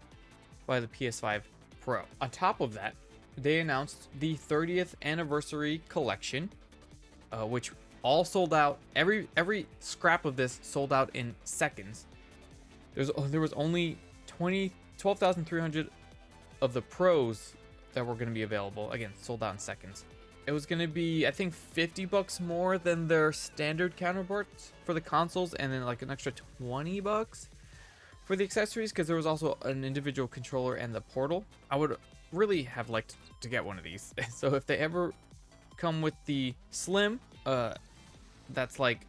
by the PS5 Pro. On top of that, they announced the 30th anniversary collection, which all sold out. Every scrap of this sold out in seconds. There was only 12,300 of the Pros that were going to be available. Again, sold out in seconds. It was going to be, I think, $50 more than their standard counterparts for the consoles, and then like an extra $20 for the accessories, because there was also an individual controller and the Portal. I would really have liked to get one of these. So if they ever come with the Slim, that's like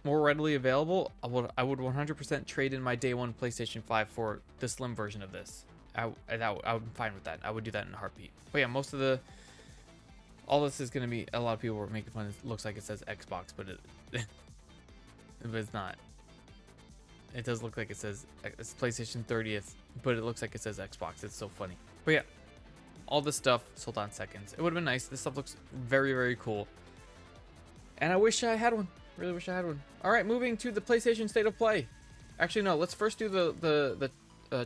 more readily available, I would 100% trade in my day one PlayStation 5 for the Slim version of this. I would be fine with that. I would do that in a heartbeat. But yeah, all this is going to be, a lot of people were making fun. It looks like it says Xbox, but it's not. It does look like it says it's PlayStation 30th, but it looks like it says Xbox. It's so funny. But yeah, all this stuff sold out in seconds. It would have been nice. This stuff looks very, very cool. And I wish I had one. Really wish I had one. All right, moving to the PlayStation State of Play. Actually, no. Let's first do the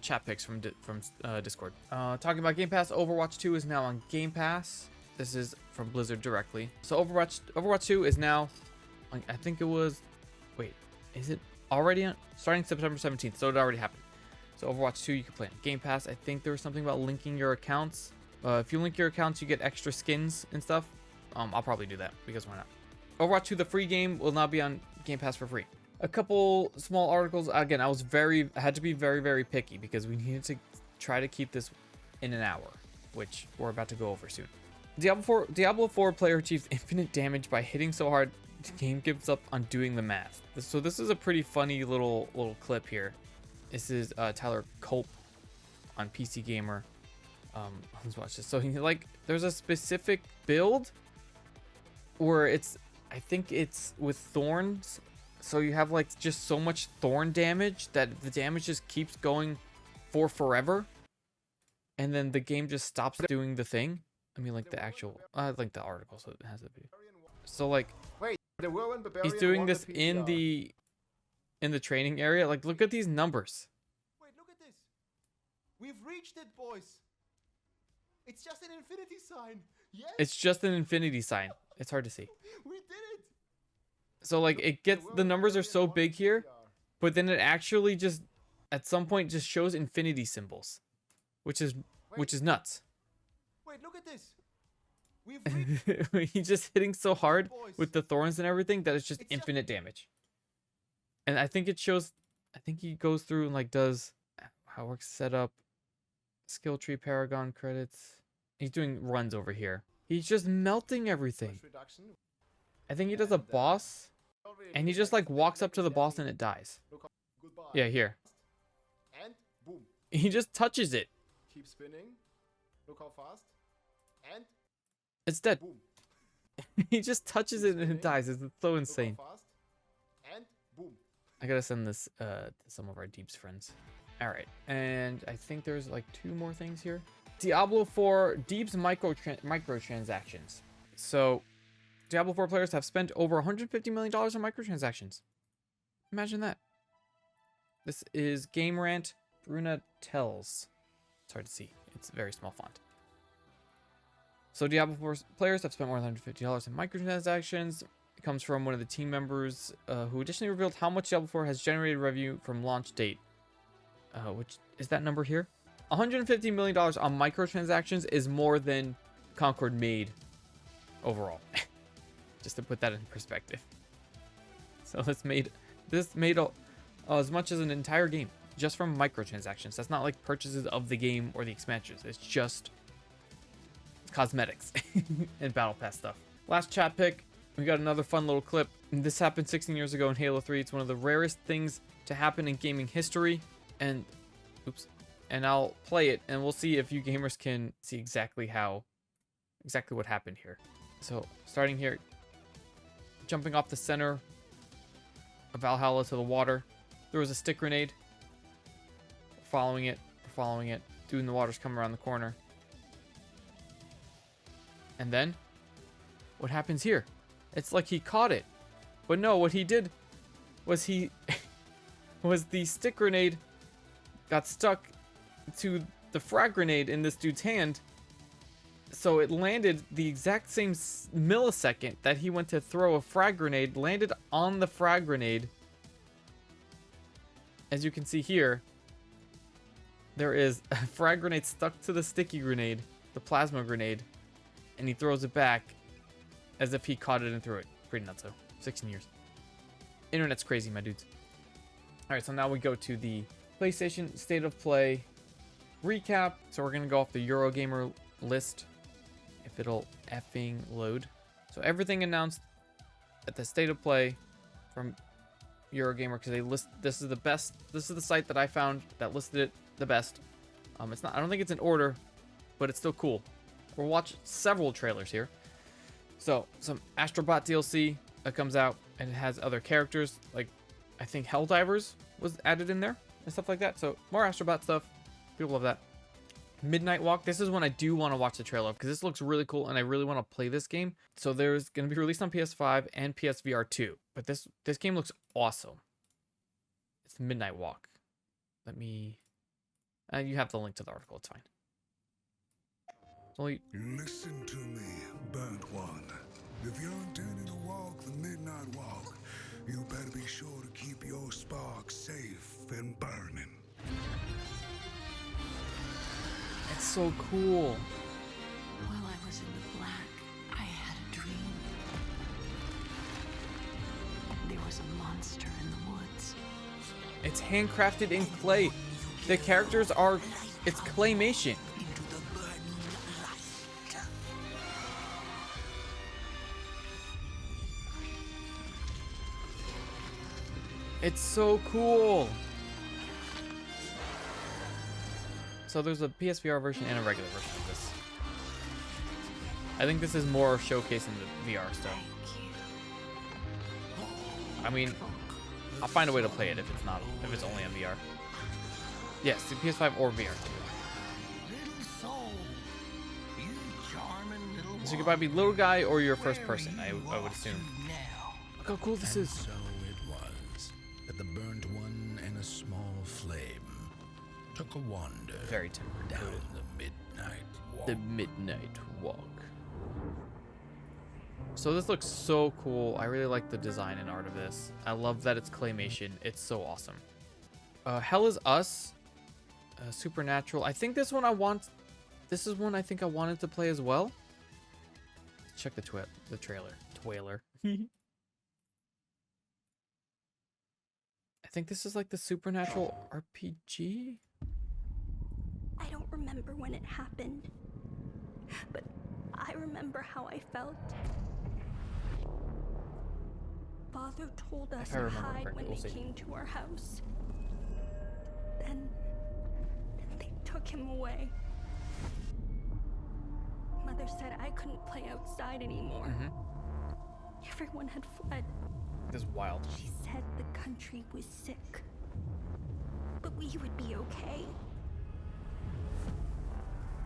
chat picks from Discord. Talking about Game Pass, Overwatch 2 is now on Game Pass. This is from Blizzard directly. So Overwatch 2 is now, I think it was, wait, is it already on? Starting September 17th, so it already happened. So Overwatch 2 you can play on Game Pass. I think there was something about linking your accounts. If you link your accounts, you get extra skins and stuff. I'll probably do that, because why not? Overwatch 2, the free game, will now be on Game Pass for free. A couple small articles. Again, I had to be very, very picky, because we needed to try to keep this in an hour, which we're about to go over soon. Diablo 4 player achieves infinite damage by hitting so hard the game gives up on doing the math. So this is a pretty funny little clip here. This is Tyler Culp on PC Gamer. Let's watch this. So there's a specific build where I think it's with thorns So you have like just so much thorn damage that the damage just keeps going for forever. And then the game just stops doing the thing. I mean, like the actual, I like the article, so it has to be. So like, he's doing this in the training area. Like, look at these numbers. Wait, look at this. We've reached it, boys. It's just an infinity sign. Yes. It's just an infinity sign. It's hard to see. We did it. So like, it gets, the numbers are so big here, but then it actually just, at some point, just shows infinity symbols, which is nuts. Wait, look at this. We've reached He's just hitting so hard with the thorns and everything that it's just infinite damage. And I think it shows, I think he goes through and like does how it works setup, skill tree, paragon credits. He's doing runs over here. He's just melting everything. I think he does a boss and he just like walks up to the boss and it dies. Yeah, here. And boom. He just touches it. Keep spinning. Look how fast. And it's dead. boom. He just touches it and it dies. It's so insane. Look how fast. And boom. I gotta send this to some of our Deeps friends. Alright, and I think there's like 2 more things here. Diablo 4 Deeps microtransactions. So, Diablo 4 players have spent over $150 million on microtransactions. Imagine that. This is Game Rant Bruna Tells. It's hard to see. It's a very small font. So Diablo 4 players have spent more than $150 in microtransactions. It comes from one of the team members who additionally revealed how much Diablo 4 has generated revenue from launch date. Which is that number here? $150 million on microtransactions is more than Concord made overall. Just to put that in perspective. So this made as much as an entire game just from microtransactions. That's not like purchases of the game or the expansions. It's just cosmetics and battle pass stuff. Last chat pick, we got another fun little clip. This happened 16 years ago in Halo 3. It's one of the rarest things to happen in gaming history. And and I'll play it and we'll see if you gamers can see exactly what happened here. So starting here, jumping off the center of Valhalla to the water, there was a stick grenade. Following it, dude in the water's coming around the corner. And then what happens here? It's like he caught it, but no, what he did was was the stick grenade got stuck to the frag grenade in this dude's hand, so it landed the exact same millisecond that he went to throw a frag grenade, landed on the frag grenade. As you can see here, there is a frag grenade stuck to the sticky grenade, the plasma grenade, and he throws it back as if he caught it and threw it. Pretty nuts, though. 16 years. Internet's crazy, my dudes. Alright, so now we go to the PlayStation State of Play recap. So we're going to go off the Eurogamer list, if it'll effing load. So everything announced at the State of Play from Eurogamer, because they list, this is the site that I found that listed it the best. It's not, I don't think it's in order, but it's still cool. We'll watch several trailers here. So some Astrobot DLC that comes out, and it has other characters, like I think Helldivers was added in there and stuff like that. So more Astrobot stuff. People love that. Midnight Walk. This is one I do want to watch the trailer of, because this looks really cool and I really want to play this game. So there's going to be released on PS5 and PSVR 2. But this game looks awesome. It's Midnight Walk. Let me... you have the link to the article. It's fine. Only... Listen to me, burnt one. If you're intending to walk the midnight walk, you better be sure to keep your spark safe and burning. It's so cool. While I was in the black, I had a dream. There was a monster in the woods. It's handcrafted in clay. The characters are... It's claymation. Into the burning light. It's so cool. So there's a PSVR version and a regular version of this. I think this is more showcasing the VR stuff. I mean, I'll find a way to play it if it's only on VR. Yes, the PS5 or VR. So you could probably be little guy or you're first person, I would assume. Look how cool this is. So it was that the burnt one and a small flame took a wander Very tempered. down the midnight walk. The Midnight Walk. So this looks so cool. I really like the design and art of this. I love that it's claymation. It's so awesome. Hell is Us. Supernatural. I think this one I want. This is one I think I wanted to play as well. Let's check the trailer. Twailer. I think this is like the Supernatural RPG. I don't remember when it happened, but I remember how I felt. Father told us If I to remember hide correctly, when we'll they see. came to our house. Then they took him away. Mother said I couldn't play outside anymore. Everyone had fled. This is wild. She said the country was sick, but we would be okay.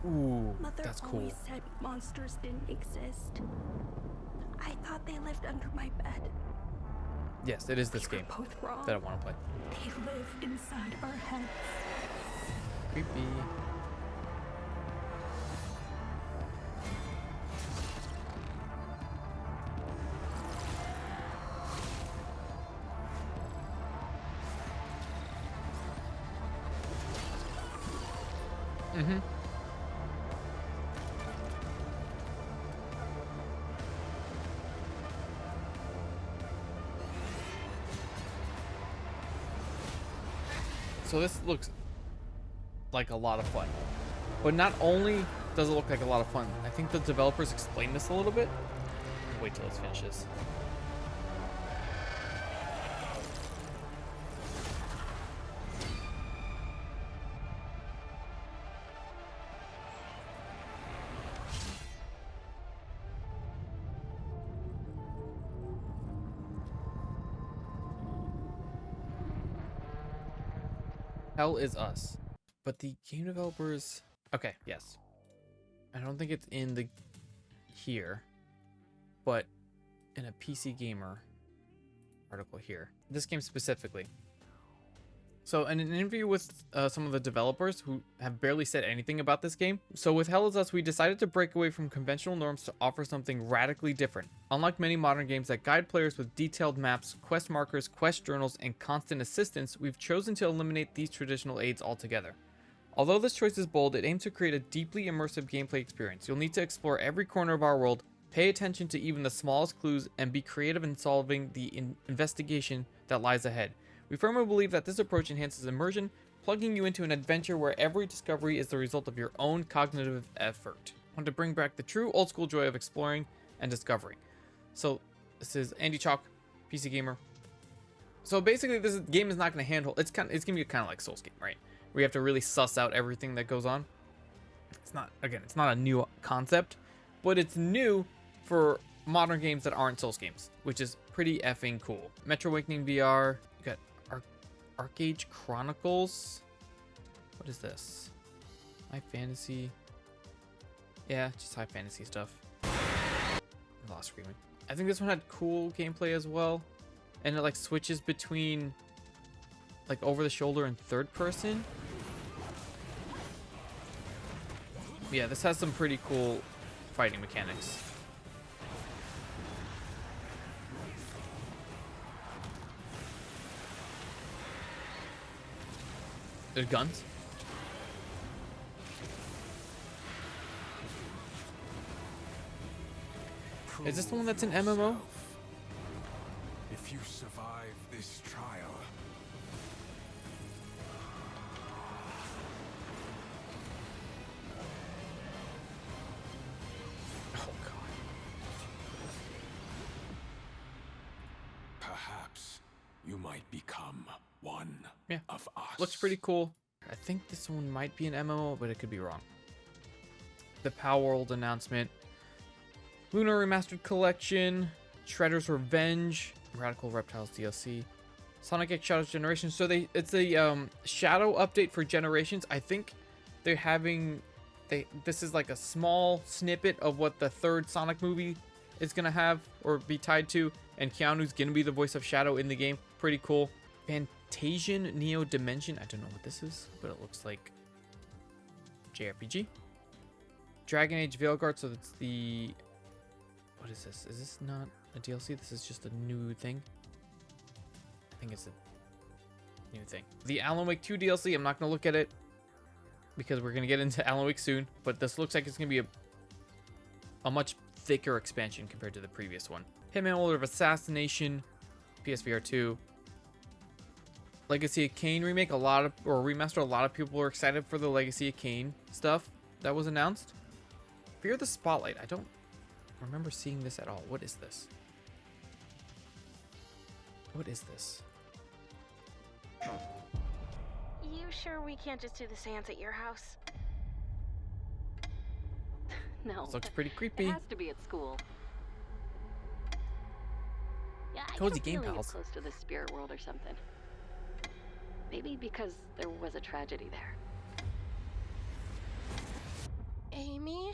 Ooh, Mother that's cool. always said monsters didn't exist. I thought they lived under my bed. Yes, it is this We were game both wrong. that I want to play. They lived inside our heads. Creepy. So this looks like a lot of fun. But not only does it look like a lot of fun, I think the developers explained this a little bit. Wait till it finishes. Hell is Us. But the game developers... Okay, yes. I don't think it's in the... here. But in a PC Gamer article here. This game specifically. So in an interview with some of the developers who have barely said anything about this game. So with Hell is Us, we decided to break away from conventional norms to offer something radically different. Unlike many modern games that guide players with detailed maps, quest markers, quest journals, and constant assistance, we've chosen to eliminate these traditional aids altogether. Although this choice is bold, it aims to create a deeply immersive gameplay experience. You'll need to explore every corner of our world, pay attention to even the smallest clues, and be creative in solving the investigation that lies ahead. We firmly believe that this approach enhances immersion, plugging you into an adventure where every discovery is the result of your own cognitive effort. I want to bring back the true old school joy of exploring and discovering. So this is Andy Chalk, PC Gamer. So basically this game is not going to handle, it's going to be kind of like Souls game, right? Where you have to really suss out everything that goes on. It's not, again, it's not a new concept, but it's new for modern games that aren't Souls games, which is pretty effing cool. Metro Awakening VR, you got Arcade Chronicles. What is this? High fantasy. Yeah, just high fantasy stuff. I lost screaming. I think this one had cool gameplay as well. And it like switches between like over the shoulder and third person. Yeah, this has some pretty cool fighting mechanics. There's guns. Is this the one that's an MMO? If you survive this trial, Oh god. perhaps you might become one Yeah. of us. Looks pretty cool. I think this one might be an MMO, but it could be wrong. The Palworld announcement. Lunar Remastered Collection. Shredder's Revenge. Radical Reptiles DLC. Sonic X Shadows Generations. So it's a Shadow update for Generations. I think they're having this is like a small snippet of what the third Sonic movie is gonna have or be tied to, and Keanu's gonna be the voice of Shadow in the game. Pretty cool. Fantasian Neo Dimension. I don't know what this is, but it looks like JRPG. Dragon Age Veilguard. So it's the, what is this? Is this not a DLC? This is just a new thing. I think it's a new thing. The Alan Wake 2 DLC. I'm not gonna look at it because we're gonna get into Alan Wake soon, but this looks like it's gonna be a much thicker expansion compared to the previous one. Hitman Order of Assassination, PSVR 2. Legacy of Kain remake. Remaster. A lot of people are excited for the Legacy of Kain stuff that was announced. Fear the Spotlight. I don't remember seeing this at all. What is this? What is this? You sure we can't just do the seance at your house? No. This looks pretty It creepy. has to be at school. Yeah, I Cozy get a game feeling pals. it's close to the spirit world or something. Maybe because there was a tragedy there. Amy?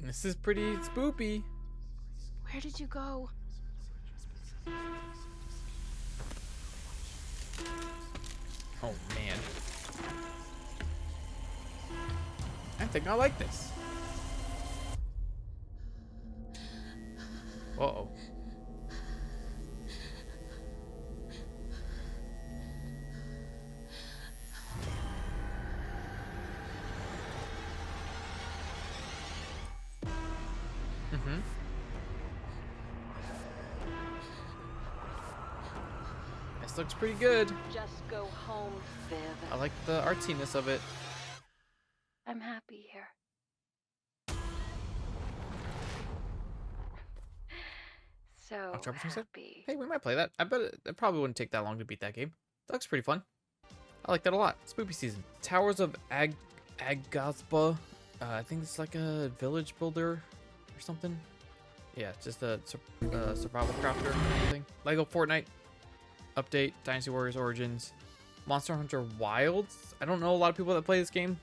This is pretty spoopy. Where did you go? Oh man. I think I like this. Uh-oh. Mm-hmm. This looks pretty good. Just go home, Viv. I like the artsiness of it. I'm happy here. So October 27th? happy. Hey, we might play that. I bet it probably wouldn't take that long to beat that game. That looks pretty fun. I like that a lot. Spoopy season. Towers of Agazba. I think it's like a village builder or something. Yeah, just a survival crafter thing. Lego Fortnite update. Dynasty Warriors Origins. Monster Hunter Wilds. I don't know a lot of people that play this game,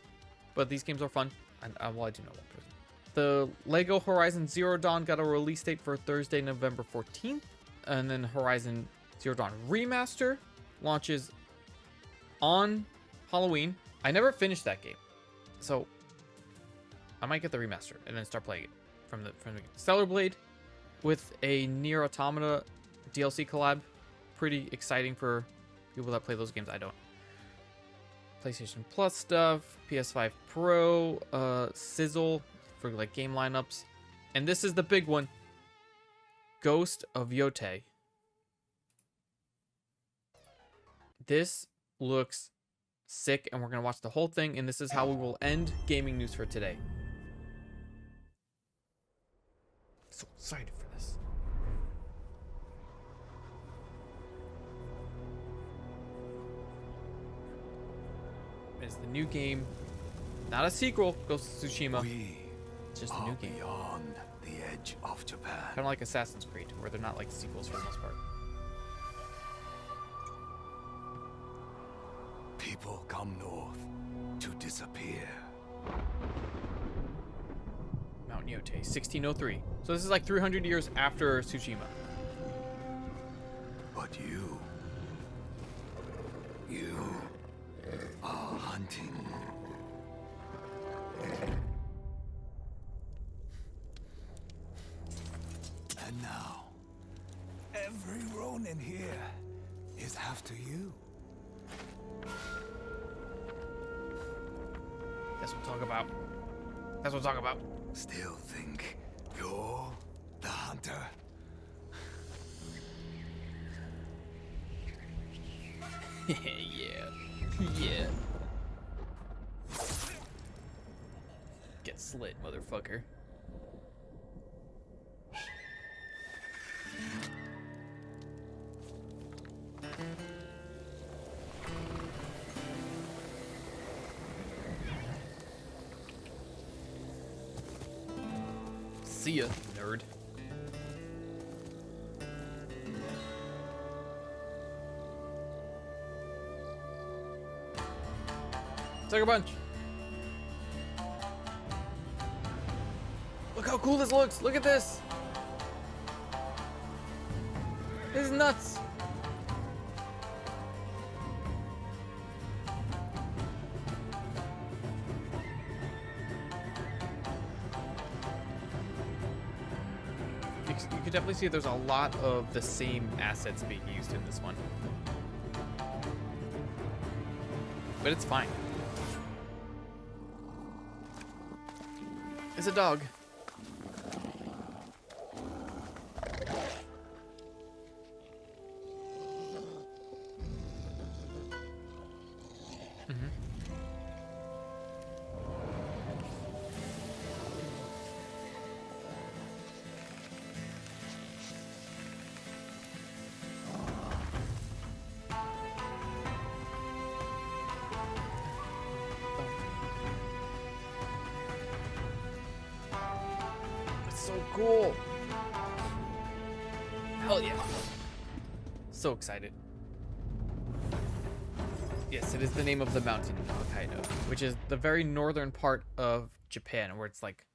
but these games are fun. And well, I do know one person. The Lego Horizon Zero Dawn got a release date for Thursday, November 14th. And then Horizon Zero Dawn Remaster launches on Halloween. I never finished that game, so I might get the remaster and then start playing it from the Stellar Blade with a Nier Automata DLC collab. Pretty exciting for people that play those games. I don't. PlayStation Plus stuff, PS5 Pro, Sizzle for like game lineups, and this is the big one. Ghost of Yote. This looks sick, and we're gonna watch the whole thing, and this is how we will end gaming news for today. So excited for this. It's the new game, not a sequel. Ghost of Tsushima. We It's just a are new game, beyond the edge of Japan. kind of like Assassin's Creed, where they're not like sequels for the most part. People come north to disappear. Mount Yote, 1603. So this is like 300 years after Tsushima. But you are hunting. And now, every Ronin here is after you. That's what I'm talking about. That's what I'm talking about. Still think you're the hunter? Yeah. Yeah. Get slit, motherfucker. See ya, nerd. Sucker Punch. Look how cool this looks. Look at this. This is nuts. You can definitely see there's a lot of the same assets being used in this one. But it's fine. It's a dog. So cool. Hell yeah. So excited. Yes, it is the name of the mountain, Hokkaido, which is the very northern part of Japan where it's like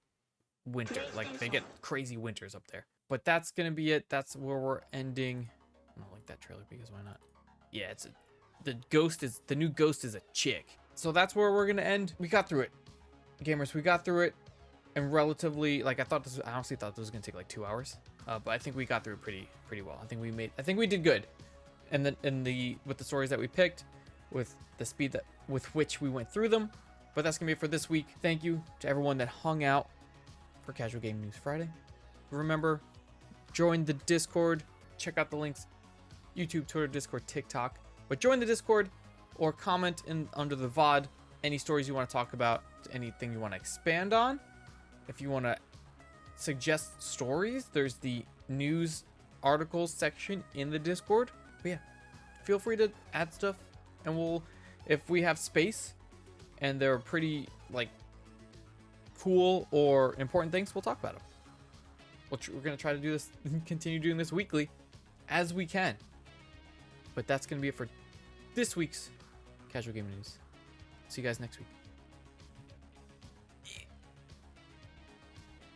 winter. Like they get crazy winters up there. But that's going to be it. That's where we're ending. I don't like that trailer because why not? Yeah, the new ghost is a chick. So that's where we're going to end. We got through it. Gamers, we got through it. And relatively, like I honestly thought this was gonna take like 2 hours, but I think we got through it pretty well. I think we did good, and then with the stories that we picked, with the speed with which we went through them. But that's gonna be it for this week. Thank you to everyone that hung out for Casual Game News Friday. Remember, join the Discord. Check out the links: YouTube, Twitter, Discord, TikTok. But join the Discord or comment under the VOD any stories you want to talk about, anything you want to expand on. If you want to suggest stories, there's the news articles section in the Discord. But yeah, feel free to add stuff, and if we have space and they're pretty like cool or important things, we'll talk about them. We're gonna try to do this, continue doing this weekly as we can. But that's gonna be it for this week's Casual Game News. See you guys next week.